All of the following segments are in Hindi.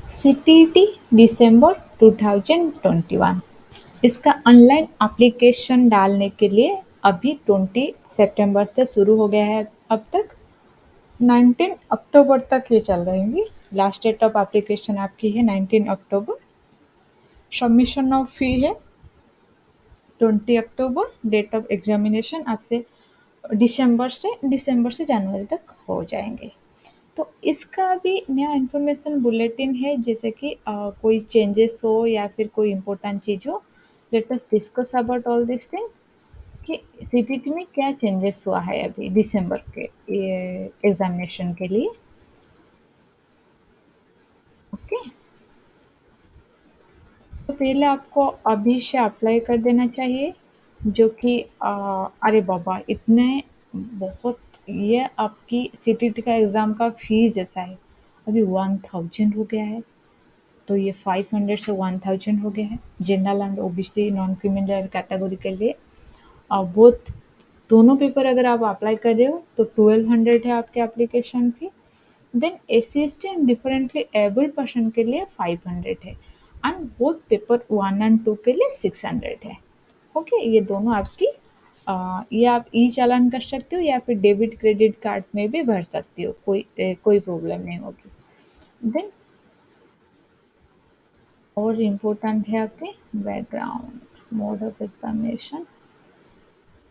सीटीटी दिसंबर 2021। इसका ऑनलाइन एप्लीकेशन डालने के लिए अभी 20 सितंबर से शुरू हो गया है। अब तक 19 अक्टूबर तक ये चल रहेंगी। लास्ट डेट ऑफ एप्लीकेशन आपकी है 19 अक्टूबर। सबमिशन ऑफ फी है 20 अक्टूबर। डेट ऑफ एग्जामिनेशन आपसे दिसंबर से जनवरी तक हो जाएंगे। तो इसका भी नया इन्फॉर्मेशन बुलेटिन है, जैसे कि कोई चेंजेस हो या फिर कोई इम्पोर्टेंट चीज़ हो। Let us discuss about all this thing कि सीटीटी में क्या चेंजेस हुआ है अभी दिसंबर के एग्जामिनेशन के लिए। ओके, तो पहले आपको अभी से अप्लाई कर देना चाहिए, जो कि अरे बाबा इतने बहुत, ये आपकी सीटीटी का एग्ज़ाम का फीस जैसा है। अभी 1000 हो गया है, तो ये 500 से 1000 हो गया है general and OBC non criminal category के लिए। बोथ दोनों पेपर अगर आप अप्लाई कर रहे हो तो 1200 है आपके application fee. Then S C and differently abled person के लिए 500 है। एंड बोथ पेपर 1 और 2 के लिए 600 है। ओके, ये दोनों आपकी ये आप ई चालान कर सकते हो या फिर डेबिट क्रेडिट कार्ड में भी भर सकती हो, कोई प्रॉब्लम नहीं होगी। देन और इम्पोर्टेंट है आपके background mode of examination,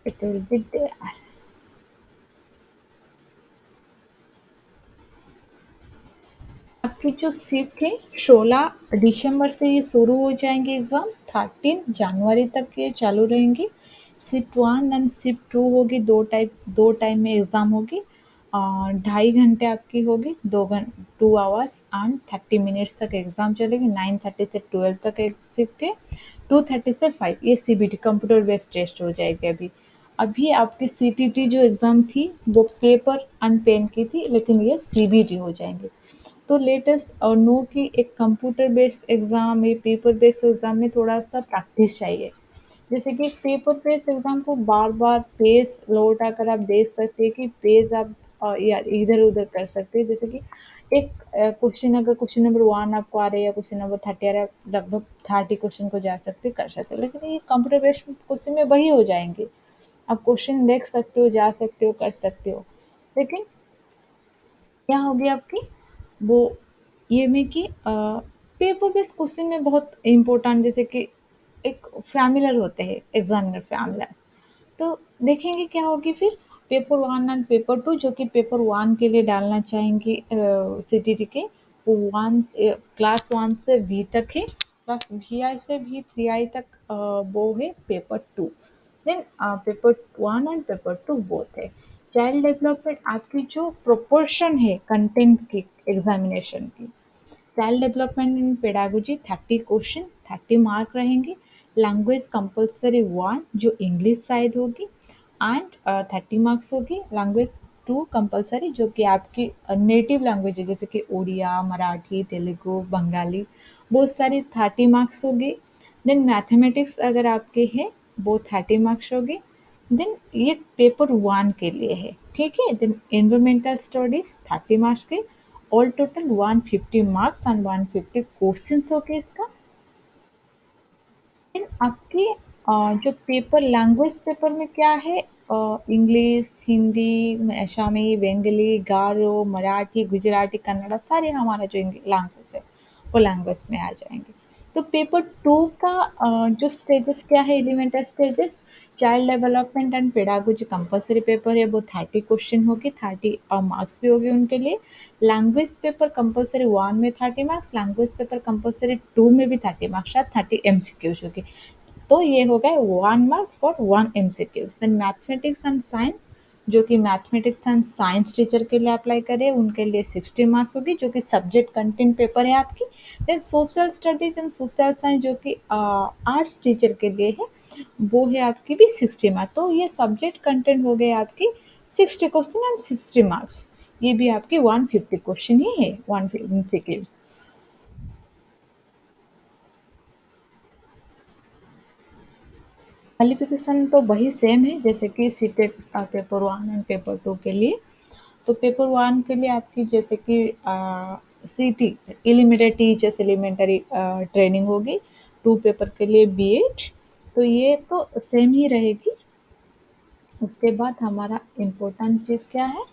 it will be there. आपकी जो शिफ्ट है 16 दिसंबर से ये शुरू हो जाएंगे एग्ज़ाम, 13 जनवरी तक ये चालू रहेंगी। शिफ्ट 1 एंड शिफ्ट 2 होगी, दो टाइम में एग्ज़ाम होगी। 2.5 घंटे आपकी होगी, 2 आवर्स एंड 30 मिनट्स तक एग्ज़ाम चलेगी। 9:30 से 12 तक एक शिफ्ट है। 2:30 से 5 ये सीबीटी कंप्यूटर बेस्ड टेस्ट हो जाएगी। अभी अभी आपकी सीटीटी जो एग्ज़ाम थी वो पेपर एंड पेन की थी, लेकिन ये सीबीटी हो जाएंगे। तो लेटेस्ट और नो कि एक कंप्यूटर बेस्ड एग्ज़ाम में पेपर बेस्ड एग्ज़ाम में थोड़ा सा प्रैक्टिस चाहिए। जैसे कि पेपर बेस्ड एग्ज़ाम को बार बार पेज लौटा कर आप देख सकते हैं कि पेज आप या इधर उधर कर सकते हैं। जैसे कि एक क्वेश्चन, अगर क्वेश्चन नंबर 1 आपको आ रहा है या क्वेश्चन नंबर 30 आ रहा है, आप लगभग 30 क्वेश्चन को जा सकते कर सकते हो। लेकिन ये कंप्यूटर बेस्ड क्वेश्चन में वही हो जाएंगे। आप क्वेश्चन देख सकते हो, जा सकते हो, कर सकते हो। लेकिन क्या होगी आपकी वो ये में कि पेपर बेस्ड क्वेश्चन में बहुत इम्पोर्टेंट, जैसे कि एक फैमिलर होते हैं, एग्जामिनर फैमिलर। तो देखेंगे क्या होगी फिर पेपर 1 एंड पेपर 2, जो कि पेपर 1 के लिए डालना चाहेंगे सीटीटी के। वो वन क्लास 1 से वी तक है, प्लस वी आई से वी 3 आई तक वो है paper 2। Then paper 1 and paper 2 both है। चाइल्ड डेवलपमेंट आपकी जो प्रोपोर्शन है कंटेंट की एग्जामिनेशन की, child development in pedagogy 30 question 30 mark रहेंगे। लैंग्वेज कंपल्सरी 1 जो इंग्लिश शायद होगी एंड 30 मार्क्स होगी। लैंग्वेज 2 कंपल्सरी जो कि आपकी नेटिव लैंग्वेज है, जैसे कि उड़िया, मराठी, तेलुगु, बंगाली, बहुत सारी 30 मार्क्स होगी। देन मैथमेटिक्स अगर आपके हैं वो 30 मार्क्स होगी। देन ये पेपर 1 के लिए है, ठीक है। देन एनवायरमेंटल स्टडीज 30 मार्क्स के, all total 150 marks and 150 questions हो गए इसका। इन आपके जो पेपर लैंग्वेज पेपर में क्या है, इंग्लिश, हिंदी, असमी, बंगाली, गारो, मराठी, गुजराती, कन्नड़ा, सारे हमारा जो लैंग्वेज है वो लैंग्वेज में आ जाएंगे। तो पेपर 2 का जो स्टेजेस क्या है, elemental stages, child development and pedagogy compulsory paper है, वो 30 क्वेश्चन होगी, 30 मार्क्स भी होगी उनके लिए। लैंग्वेज पेपर कंपलसरी 1 में 30 मार्क्स, लैंग्वेज पेपर कंपलसरी 2 में भी 30 मार्क्स, शायद 30 एमसीक्यूज होगी। तो ये हो गए 1 mark for 1 MCQs. Then mathematics and science, जो कि मैथमेटिक्स एंड साइंस टीचर के लिए अप्लाई करें उनके लिए 60 मार्क्स होगी, जो कि सब्जेक्ट कंटेंट पेपर है आपकी। Then social studies and social science जो कि आर्ट्स टीचर के लिए है, वो है आपकी भी 60 मार्क्स। तो ये सब्जेक्ट कंटेंट हो गए आपकी 60 क्वेश्चन एंड 60 मार्क्स। ये भी आपकी 150 क्वेश्चन ही है, 150। क्वालिफिकेशन तो वही सेम है जैसे कि सीटेट पेपर 1 एंड पेपर 2 के लिए। तो पेपर 1 के लिए आपकी जैसे कि सीटी एलिमेंटरी टीचर्स एलिमेंटरी ट्रेनिंग होगी, 2 पेपर के लिए बीएड। तो ये तो सेम ही रहेगी। उसके बाद हमारा इम्पोर्टेंट चीज़ क्या है?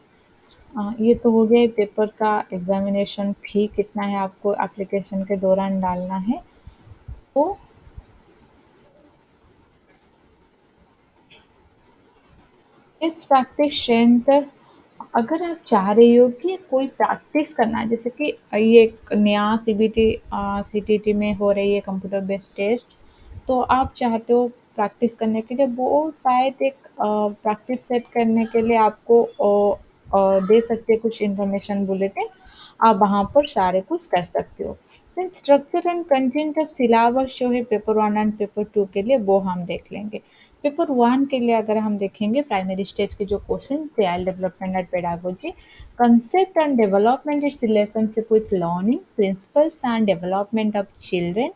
ये तो हो गया पेपर का एग्ज़ामिनेशन फ़ी कितना है आपको एप्लीकेशन के दौरान डालना है। तो इस प्रैक्टिस सेंटर अगर आप चाह रही हो कि कोई प्रैक्टिस करना है, जैसे कि ये एक नया सीबीटी सीटीटी में हो रही है कंप्यूटर बेस्ड टेस्ट, तो आप चाहते हो प्रैक्टिस करने के लिए, वो शायद एक प्रैक्टिस सेट करने के लिए आपको दे सकते हैं कुछ इन्फॉर्मेशन बुलेटिन। आप वहाँ पर सारे कुछ कर सकते हो। Then structure and content of syllabus जो है पेपर 1 एंड पेपर 2 के लिए वो हम देख लेंगे। पेपर 1 के लिए अगर हम देखेंगे प्राइमरी स्टेज के जो question, child development and pedagogy, concept and development, its relationship with learning, principles and development of children,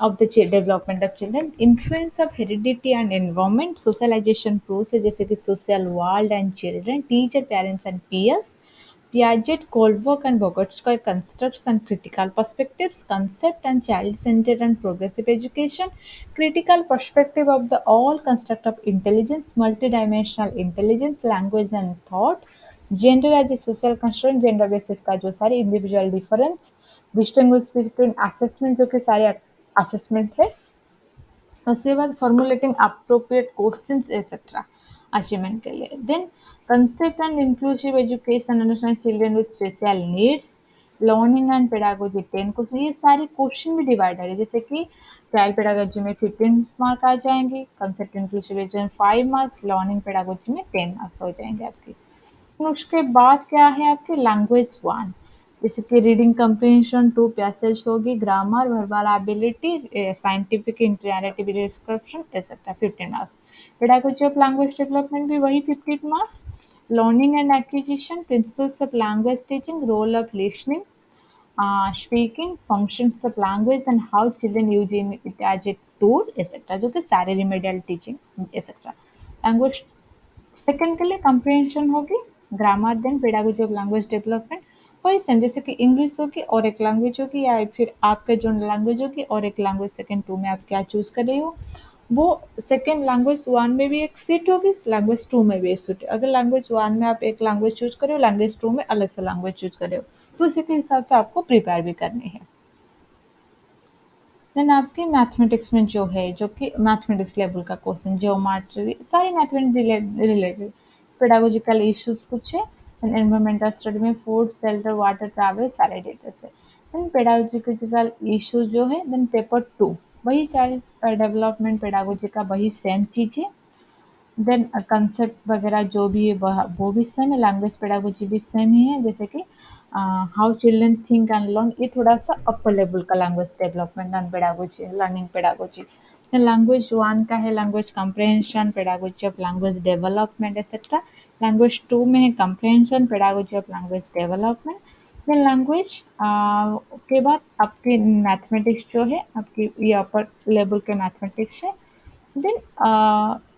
of the development of children, influence of heredity and environment, socialization process जैसे कि social world and children, teacher, parents and peers, Piaget, Goldberg and Vygotsky constructs and critical perspectives, concept and child-centered and progressive education, critical perspective of the all construct of intelligence, multidimensional intelligence, language and thought, gender as a social construct, gender basis का जो सारे individual difference, distinguish between assessment जो कि सारे assessment है, उसके बाद formulating appropriate questions etcetera achievement के लिए। Then concept and inclusive education understand children with special needs, learning and pedagogy 10 question, ये सारे क्वेश्चन भी डिवाइडेड है, जैसे कि चाइल्ड पेडागोजी में 15 मार्क आ जाएंगे, concept inclusive education 5 marks, learning pedagogy में 10 मार्क्स हो जाएंगे आपके। उसके बाद क्या है आपके लैंग्वेज 1, जैसे कि रीडिंग कंप्रीहेंशन 2 पैसेज होगी, grammar, verbal ability, scientific interactive description etcetera 15 marks. Pedagogy of language development भी वही 15 marks. Learning and acquisition, principles of language teaching, role of listening, speaking, functions of language and how children use it as a tool etc, जो कि सारे remedial teaching etcetera. Language second के लिए कंप्रीहेंशन होगी, grammar, then pedagogy of language development, वही सेम जैसे कि इंग्लिश होगी और एक लैंग्वेज होगी, या फिर आपका जो लैंग्वेज होगी और एक लैंग्वेज सेकंड 2 में आप क्या चूज कर रहे हो, वो सेकंड लैंग्वेज 1 में भी एक सीट होगी, लैंग्वेज 2 में भी एक सीट। अगर लैंग्वेज 1 में आप एक लैंग्वेज चूज कर रहे हो, लैंग्वेज 2 में अलग से लैंग्वेज चूज कर रहे हो, तो उसी के हिसाब से आपको प्रिपेयर भी करनी है। देन आपके मैथमेटिक्स में जो है, जो कि मैथमेटिक्स लेवल का क्वेश्चन, जियोमेट्री, सारे मैथमेटिक्स रिलेटेड, पेडागोजिकल इश्यूज कुछ है, देन एनवायरमेंटल स्टडी में फूड, शेल्टर, वाटर, ट्रैवल, सारे डिटेल्स है। देन पेडागोजिकल इश्यूज जो है, देन पेपर 2 वही चाइल्ड डेवलपमेंट पेडागोजी का वही सेम चीज़ है। देन कंसेप्ट वगैरह जो भी है वो भी सेम है, लैंग्वेज पेडागोजी भी सेम ही है, जैसे कि how children think and learn, ये थोड़ा सा अपर लेवल का language development and pedagogy, learning pedagogy. Language 1 का है language comprehension, pedagogy of language development etcetera. Language 2 में है comprehension, pedagogy of language development. Then language के बाद आपकी मैथमेटिक्स जो है आपकी, ये अपर लेवल के मैथमेटिक्स है। देन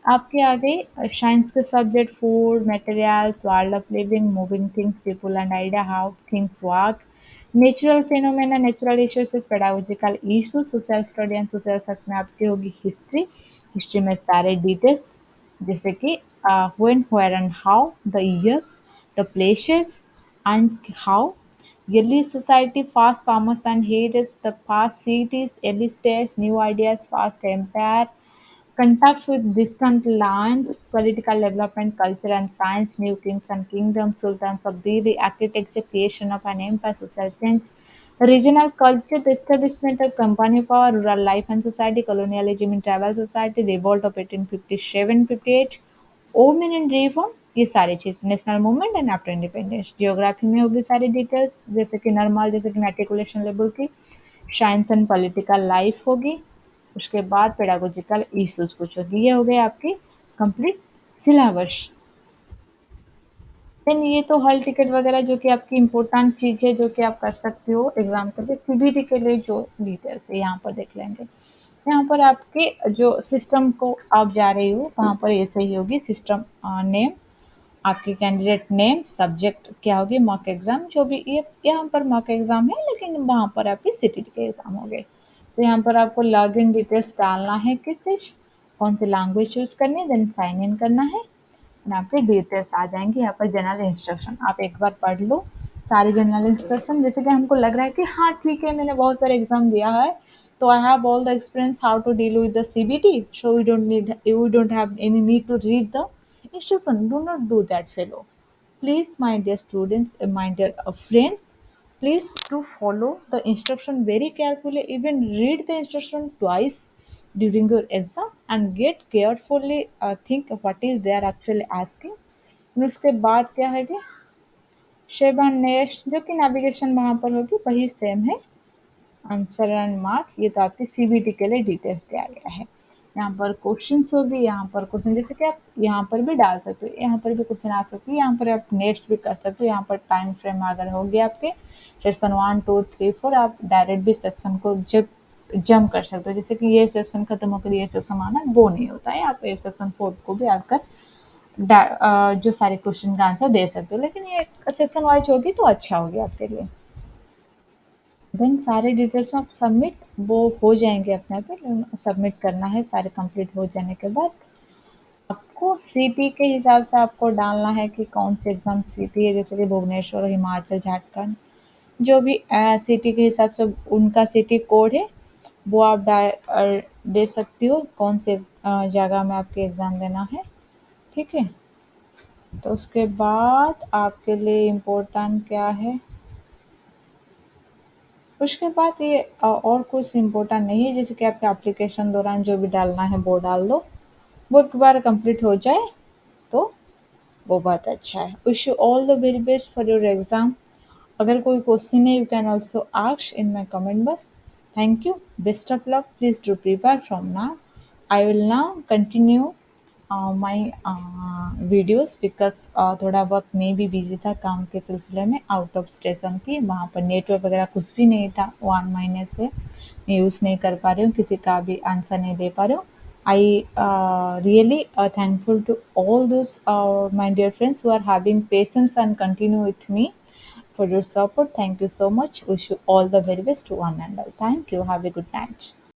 आपके आ गए साइंस के subject, food, materials, world of living, moving things, people and idea, how things work, natural phenomena, natural issues, pedagogical issue, social study and social science में आपकी होगी हिस्ट्री, हिस्ट्री में सारे डिटेल्स, जैसे कि when, where and how, the years, the places and how, early society, fast farmers and heroes, the past cities, early states, new ideas, fast empire, contacts with distant lands, political development, culture and science, new kings and kingdoms, sultans of Delhi, architecture, creation of an empire, social change, regional culture, the establishment of company power, rural life and society, colonialism in tribal society, revolt of 1857-58, women and reform, ये सारी चीज़, national movement and after independence. Geography में होगी सारी डिटेल्स, जैसे कि नॉर्मल, जैसे कि मैट्रिकुलेशन लेवल की, साइंस एंड पॉलिटिकल लाइफ होगी, उसके बाद पेडागोजिकल इश्यूज कुछ होगी। ये हो गए आपकी कंप्लीट सिलेबस। देन ये तो हॉल टिकट वगैरह जो कि आपकी इम्पोर्टेंट चीज़ है, जो कि आप कर सकते हो एग्जाम के लिए। सीबीटी के लिए जो डिटेल्स है यहाँ पर देख लेंगे। यहाँ पर आपके जो सिस्टम को आप जा रही हो वहाँ पर ऐसे ही होगी सिस्टम नेम, आपकी कैंडिडेट नेम, सब्जेक्ट क्या होगी, मॉक एग्जाम जो भी, ये यहाँ पर मॉक एग्जाम है लेकिन वहाँ पर आपकी सिटी के एग्जाम हो गए। तो यहाँ पर आपको लॉग इन डिटेल्स डालना है, किस कौन सी लैंग्वेज चूज करनी है, देन साइन इन करना है। आपके डिटेल्स आ जाएंगे। यहाँ पर जनरल इंस्ट्रक्शन आप एक बार पढ़ लो, सारे जनरल इंस्ट्रक्शन, जैसे कि हमको लग रहा है कि हाँ ठीक है मैंने बहुत सारे एग्जाम दिया है, तो I have all the experience how to deal with the CBT, so you don't have any need to read the instruction. Do not do that, fellow. Please, my dear students, my dear friends, please to follow the instruction very carefully. Even read the instruction twice during your exam and get carefully think what is they are actually asking. फिर उसके बाद क्या है कि शेबा नेक्स्ट जो कि नेविगेशन वहाँ पर होगी वही सेम है। आंसर एंड मार्क, ये तो आपके सीबीटी के लिए डिटेल्स दिया गया है। यहाँ पर क्वेश्चंस होगी, यहाँ पर क्वेश्चन जैसे कि आप यहाँ पर भी डाल सकते हो, यहाँ पर भी क्वेश्चन आ सकते हैं, यहाँ पर आप नेक्स्ट भी कर सकते हो। यहाँ पर टाइम फ्रेम अगर हो गया आपके सेक्शन 1 2 3 4, आप डायरेक्ट भी सेक्शन को जब जंप कर सकते हो, जैसे कि ये सेक्शन खत्म होकर ये सेक्शन आना वो नहीं होता है। आप ये सेक्शन 4 को भी आकर जो सारे क्वेश्चन का आंसर दे सकते हो, लेकिन ये सेक्शन वाइज होगी तो अच्छा होगी आपके लिए। देन सारे डिटेल्स में आप सबमिट वो हो जाएंगे अपने आप, सबमिट करना है। सारे कंप्लीट हो जाने के बाद आपको सिटी के हिसाब से आपको डालना है कि कौन से एग्ज़ाम सिटी है, जैसे कि भुवनेश्वर, हिमाचल, झारखंड, जो भी सिटी के हिसाब से उनका सिटी कोड है वो आप दे सकती हो कौन से जगह में आपके एग्ज़ाम देना है। ठीक है, तो उसके बाद आपके लिए इम्पोर्टेंट क्या है, उसके बाद ये और कुछ इम्पोर्टेंट नहीं है, जैसे कि आपके एप्लीकेशन दौरान जो भी डालना है वो डाल दो। वो एक बार कंप्लीट हो जाए तो वो बहुत अच्छा है। Wish you all the very best for your exam. अगर कोई क्वेश्चन है you can also ask in my comment box. Thank you, best of luck, please do prepare from now. I will now continue my videos because थोड़ा वक्त मैं भी बिजी था काम के सिलसिले में, आउट ऑफ स्टेशन थी, वहाँ पर नेटवर्क वगैरह कुछ भी नहीं था, 1 महीने से मैं यूज़ नहीं कर पा रही हूँ, किसी का भी आंसर नहीं दे पा रही हूँ। I really thankful to all those my dear friends who are having patience and continue with me for your support. Thank you so much. Wish you all the very best to one and all. Thank you. Have a good night.